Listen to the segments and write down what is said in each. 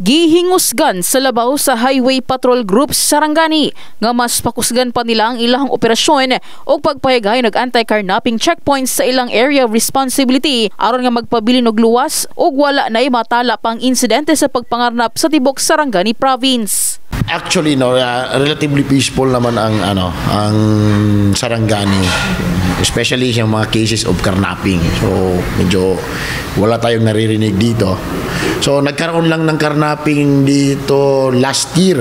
Gihingusgan sa labaw sa Highway Patrol Group Sarangani nga mas pakusgan pa nila ang ilang operasyon o pagpayagay nag-anti-carnapping checkpoints sa ilang area of responsibility aron nga magpabilin og luwas o wala na matala pang insidente sa pagpangarnap sa tibok Sarangani Province. Actually, relatively peaceful naman ang Sarangani, especially sa mga cases of carnapping. So medyo wala tayong naririnig dito. So nagkaroon lang ng carnapping dito last year.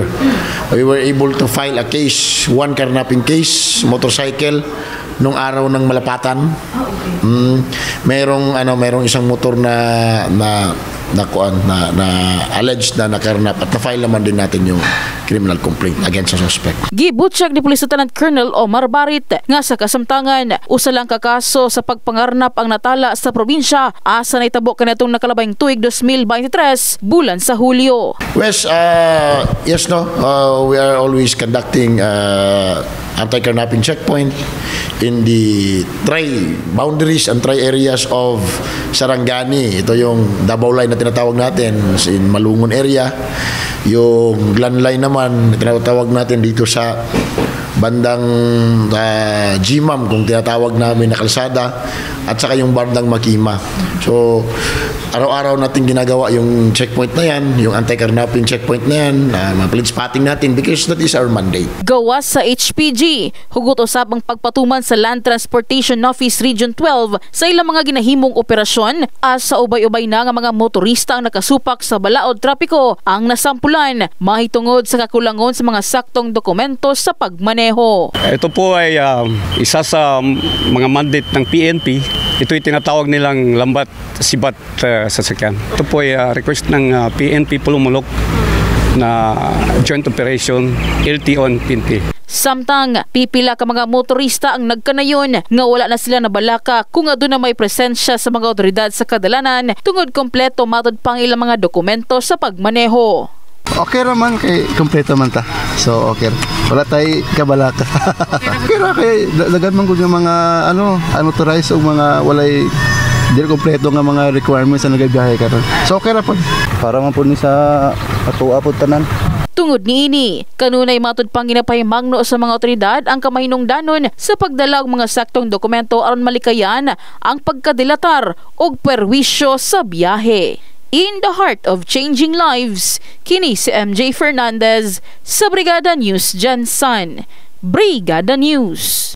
We were able to file a case, one carnapping case, motorcycle nung araw ng Malapatan. Merong isang motor na alleged na nakarnap at na-file naman din natin yung criminal complaint against the suspect. Gibutyag ni Police Lieutenant Colonel Omar Barit nga sa kasamtangan usa lang ka kaso sa pagpangarnap ang natala sa probinsya asa nahitabo kanatong nakalabayng tuig 2023 bulan sa Hulyo. Yes, we are always conducting anti-carnapping checkpoint in the tri-boundaries and tri-areas of Sarangani. Ito yung Davao Line na tinatawag natin in Malungon area. Yung Glan Line naman tinatawag natin dito sa bandang Gmam kung tinatawag namin na kalsada, at saka yung bandang Makima. So araw-araw natin ginagawa yung checkpoint na yan, yung anti-carnapping checkpoint na yan, mga spotting natin because that is our mandate. Gawas sa HPG, hugot usab ang pagpatuman sa Land Transportation Office Region 12 sa ilang mga ginahimong operasyon as sa ubay-ubay na nga mga motorista ang nakasupak sa balaod trapiko ang nasampulan mahitungod sa kakulangon sa mga saktong dokumento sa pagmaneho. Ito po ay isa sa mga mandate ng PNP. Ito'y tinatawag nilang lambat sibat sasakyan. Ito po ay request ng PNP Pulumulok na joint operation LTO-PNP. Samtang pipila ka mga motorista ang nagkanayon nga wala na sila nabalaka kung adto na may presensya sa mga otoridad sa kadalanan tungod kompleto matod pang ilang mga dokumento sa pagmaneho. Okay naman kay kompleto man ta. So okay. Wala tay kabalaka. Okay ra kay dagan man gud nga mga unauthorized o mga walay dili kompleto nga mga requirements sa nagabiyahe karon. So okay ra pod. Para man pod ni sa atoa pod tanan. Tungod niini, kanunay matud pang ginapahimangno sa mga otoridad ang kamahinungdanon sa pagdala og mga saktong dokumento aron malikayan ang pagkadilatar og perwisyo sa biyahe. In the heart of changing lives, kini si MJ Fernandez sa Brigada News Jansan. Brigada News.